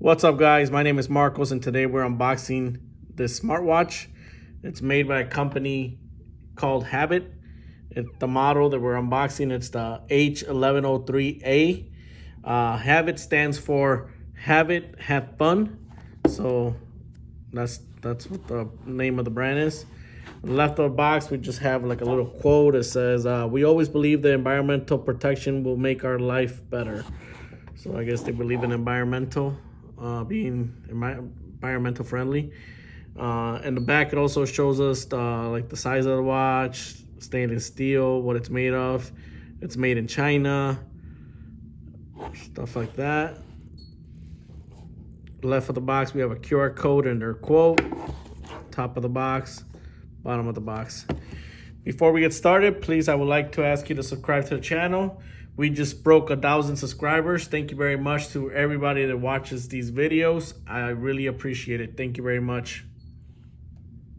What's up, guys? My name is Marcos, and today we're unboxing this smartwatch. It's made by a company called Havit. The model that we're unboxing, it's the H1103A. Havit stands for Havit Have Fun. So that's what the name of the brand is. On the left of the box, we just have like a little quote that says, "We always believe that environmental protection will make our life better." So I guess they believe in being environmental friendly. In the back, it also shows us like the size of the watch, stainless steel, what it's made of. It's made in China, stuff like that. Left of the box, we have a QR code and their quote. Top of the box, bottom of the box. Before we get started, please, I would like to ask you to subscribe to the channel. We just broke 1,000 subscribers. Thank you very much to everybody that watches these videos. I really appreciate it. Thank you very much.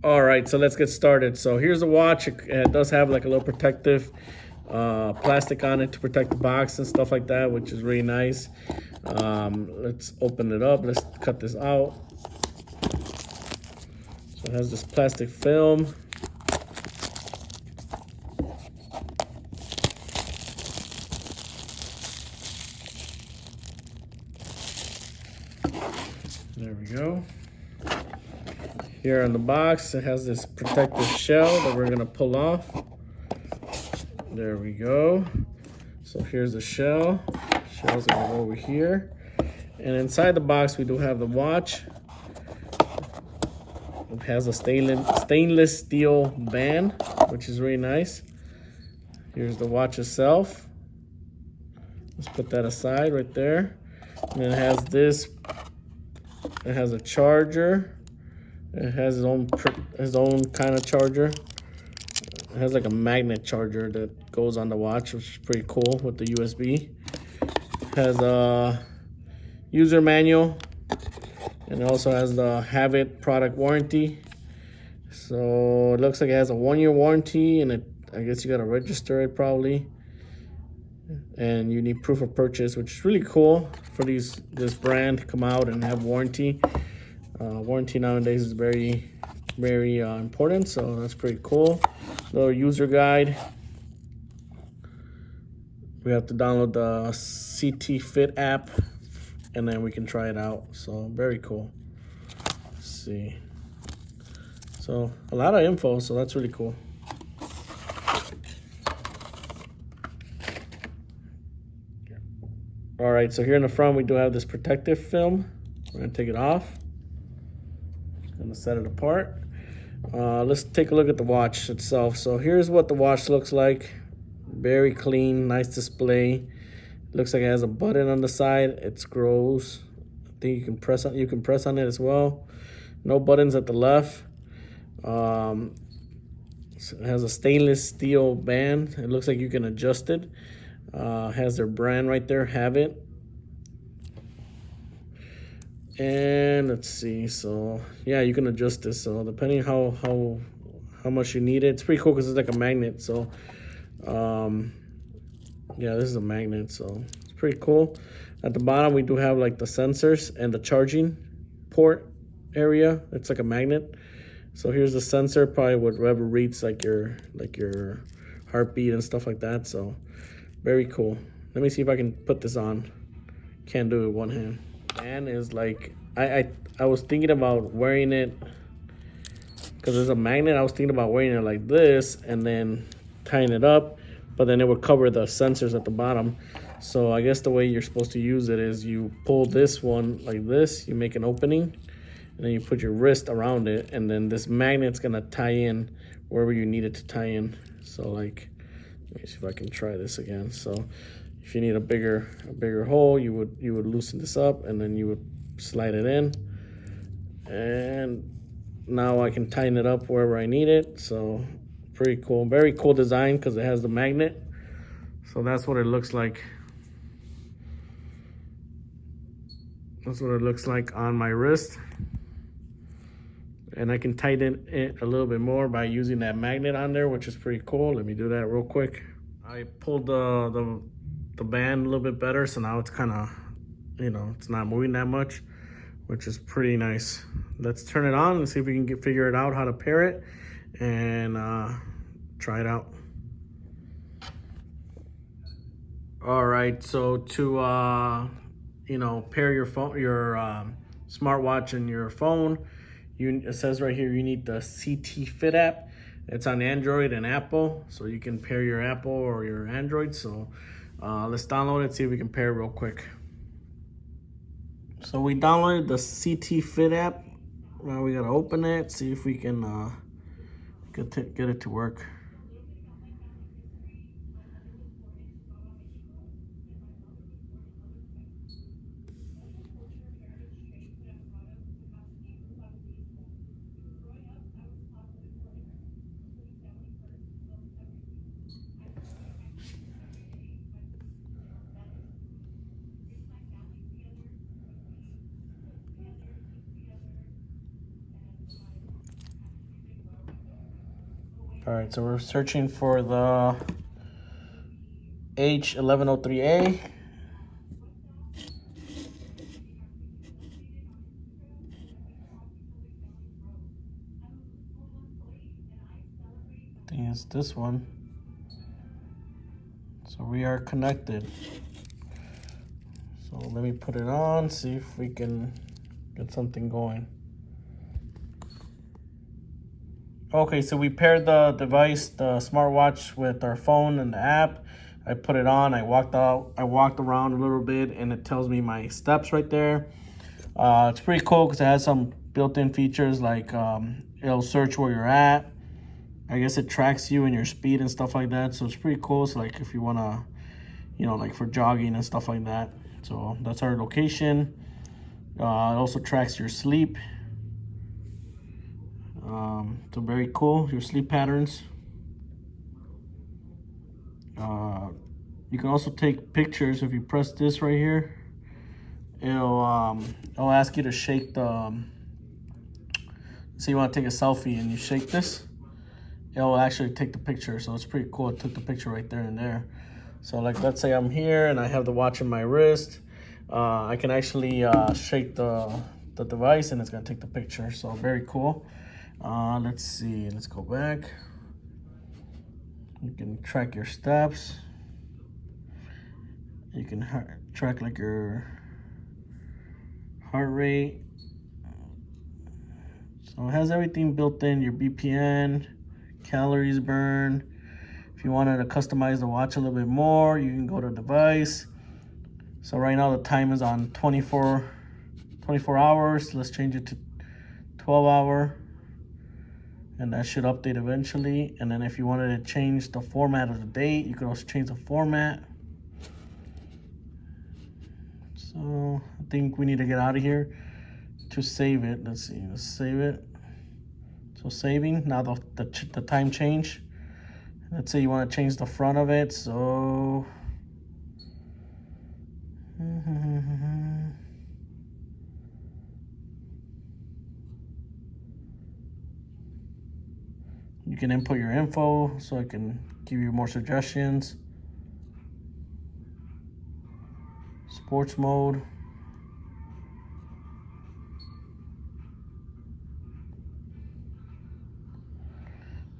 All right, so let's get started. So here's the watch. It does have like a little protective plastic on it to protect the box and stuff like that, which is really nice. Let's open it up. Let's cut this out. So it has this plastic film. There we go. Here on the box, it has this protective shell that we're gonna pull off. There we go. So here's the shell. Shell's gonna go over here. And inside the box, we do have the watch. It has a stainless steel band, which is really nice. Here's the watch itself. Let's put that aside right there. And then it has this. It has a charger. It has its own kind of charger. It has like a magnet charger that goes on the watch, which is pretty cool with the USB. It has a user manual, and it also has the Havit product warranty. So it looks like it has a 1-year warranty, and I guess you gotta register it probably. And you need proof of purchase, which is really cool for this brand to come out and have warranty. Warranty nowadays is very important, so that's pretty cool. Little user guide. We have to download the CT Fit app, and then we can try it out. So very cool. Let's see. So a lot of info, so that's really cool. All right, so here in the front, we do have this protective film. We're gonna take it off. I'm gonna set it apart. Let's take a look at the watch itself. So here's what the watch looks like. Very clean, nice display. Looks like it has a button on the side. It scrolls. I think you can press on it as well. No buttons at the left. So it has a stainless steel band. It looks like you can adjust it. Has their brand right there, Havit. And let's see, so yeah, you can adjust this. So depending how much you need it, it's pretty cool because it's like a magnet. So yeah, this is a magnet, so it's pretty cool. At the bottom, we do have like the sensors and the charging port area. It's like a magnet. So here's the sensor, probably whatever reads like your heartbeat and stuff like that. So very cool. Let me see if I can put this on. Can't do it with one hand. And is like, I was thinking about wearing it because there's a magnet. I was thinking about wearing it like this and then tying it up, but then it would cover the sensors at the bottom. So I guess the way you're supposed to use it is you pull this one like this, you make an opening, and then you put your wrist around it, and then this magnet's gonna tie in wherever you need it to tie in. So like, let me see if I can try this again. So if you need a bigger hole, you would loosen this up, and then you would slide it in. And now I can tighten it up wherever I need it. So pretty cool, very cool design because it has the magnet. So that's what it looks like. That's what it looks like on my wrist. And I can tighten it a little bit more by using that magnet on there, which is pretty cool. Let me do that real quick. I pulled the band a little bit better, so now it's kind of, it's not moving that much. which is pretty nice. Let's turn it on and see if we can figure it out how to pair it and try it out. All right, so to you know, pair your phone, your smartwatch and your phone, it says right here you need the CT Fit app. It's on Android and Apple, so you can pair your Apple or your Android. So let's download it, see if we can pair it real quick. So we downloaded the CT Fit app. Now we gotta open it, see if we can get it to work. All right, so we're searching for the H1103A. I think it's this one. So we are connected. So let me put it on, see if we can get something going. Okay, so we paired the device, the smartwatch, with our phone and the app. I put it on, I walked around a little bit, and it tells me my steps right there. It's pretty cool because it has some built-in features like it'll search where you're at. I guess it tracks you and your speed and stuff like that. So it's pretty cool. So like if you wanna, you know, like for jogging and stuff like that. So that's our location. It also tracks your sleep. So very cool, your sleep patterns. You can also take pictures. If you press this right here, it'll ask you to shake the, so you want to take a selfie and you shake this, it'll actually take the picture. So it's pretty cool. It took the picture right there and there. So like, let's say I'm here and I have the watch in my wrist. I can actually shake the device and it's gonna take the picture. So very cool. Let's see, let's go back. You can track your steps. You can track like your heart rate. So it has everything built in, your BPM, calories burned. If you wanted to customize the watch a little bit more, you can go to device. So right now the time is on 24 hours. Let's change it to 12 hour. And that should update eventually. And then if you wanted to change the format of the date, you could also change the format. So I think we need to get out of here to save it. Let's see, let's save it. So saving, now the time change. Let's say you want to change the front of it. So you can input your info so I can give you more suggestions. Sports mode.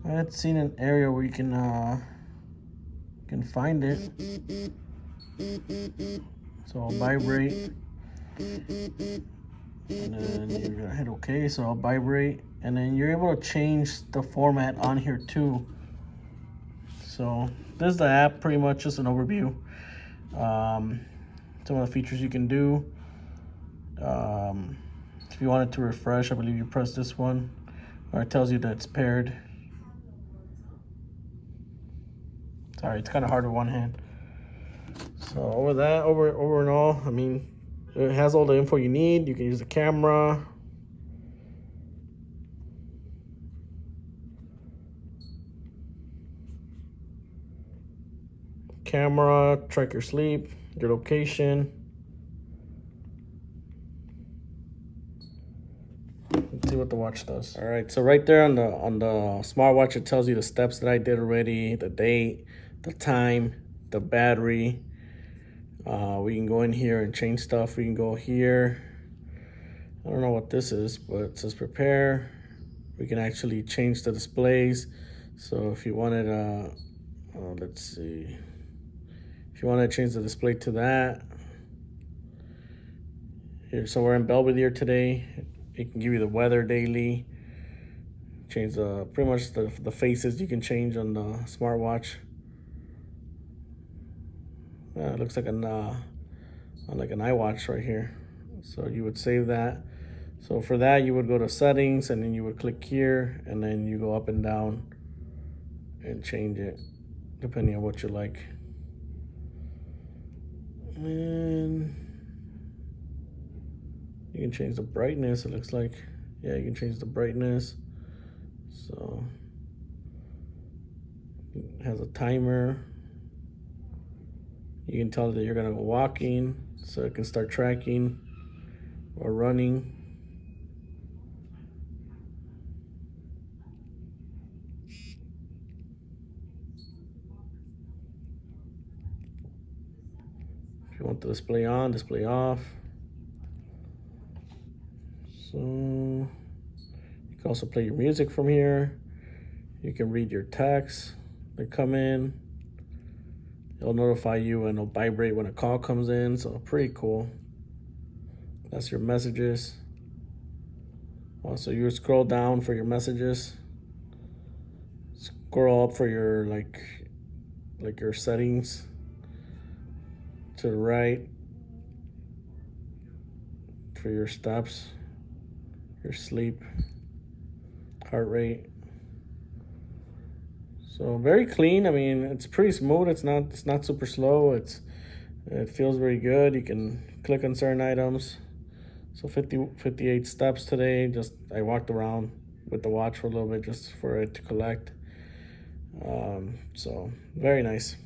I had seen an area where you can find it. So I'll vibrate. And then you're gonna hit OK, so I'll vibrate. And then you're able to change the format on here too. So this is the app, pretty much just an overview. Some of the features you can do. If you wanted to refresh, I believe you press this one, or it tells you that it's paired. Sorry, it's kind of hard with one hand. So over and all, I mean, it has all the info you need. You can use the camera. Track your sleep, your location. Let's see what the watch does. All right, so right there on the smartwatch, it tells you the steps that I did already, the date, the time, the battery. We can go in here and change stuff. We can go here. I don't know what this is, but it says prepare. We can actually change the displays. So if you wanted, let's see. If you want to change the display to that. Here, so we're in Belvedere today. It can give you the weather daily. Change pretty much the faces you can change on the smartwatch. It looks like an iWatch right here. So you would save that. So for that, you would go to settings, and then you would click here, and then you go up and down and change it depending on what you like. And you can change the brightness, it looks like. Yeah, you can change the brightness. So it has a timer. You can tell that you're gonna go walking, so it can start tracking, or running. If you want the display on, display off. So you can also play your music from here. You can read your texts that come in. It'll notify you, and it'll vibrate when a call comes in, so pretty cool. That's your messages. Also, you scroll down for your messages. Scroll up for your like your settings. To the right for your steps, your sleep, heart rate. So very clean. I mean, it's pretty smooth. It's not super slow. It feels very good. You can click on certain items. So 58 steps today. I walked around with the watch for a little bit just for it to collect. So very nice.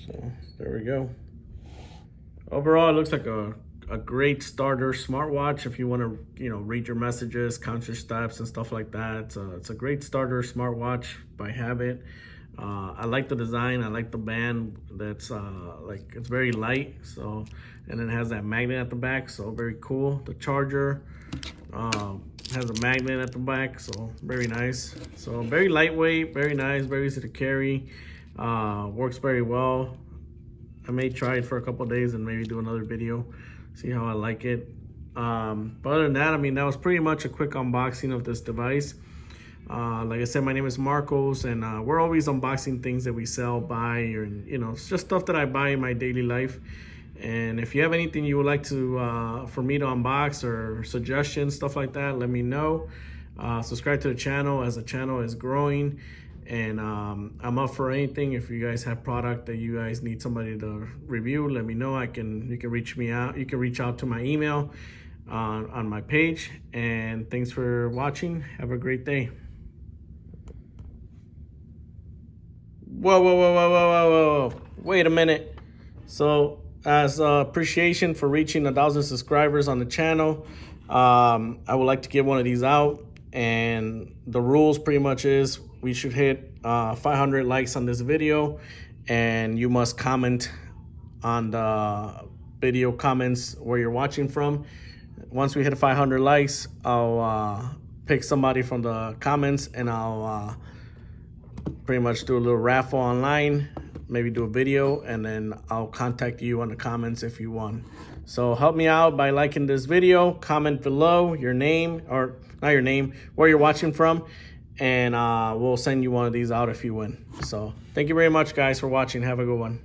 So there we go. Overall, it looks like a great starter smartwatch if you want to, read your messages, count your steps, and stuff like that. It's a great starter smartwatch by Havit. I like the design. I like the band. That's it's very light. So, and it has that magnet at the back. So very cool. The charger has a magnet at the back. So very nice. So very lightweight, very nice, very easy to carry. Works very well. I may try it for a couple of days and maybe do another video, see how I like it. But other than that, I mean, that was pretty much a quick unboxing of this device. Like I said, my name is Marcos, and we're always unboxing things that we sell, buy, or it's just stuff that I buy in my daily life. And if you have anything you would like to for me to unbox, or suggestions, stuff like that, let me know. Subscribe to the channel, as the channel is growing. And I'm up for anything. If you guys have product that you guys need somebody to review, let me know. You can reach me out. You can reach out to my email on my page. And thanks for watching. Have a great day. Whoa. Wait a minute. So as appreciation for reaching 1,000 subscribers on the channel, I would like to give one of these out. And the rules pretty much is we should hit 500 likes on this video, and you must comment on the video comments where you're watching from. Once we hit 500 likes, I'll pick somebody from the comments, and I'll pretty much do a little raffle online, maybe do a video, and then I'll contact you on the comments if you won. So help me out by liking this video, comment below your name, or not your name, where you're watching from, and we'll send you one of these out if you win. So thank you very much, guys, for watching. Have a good one.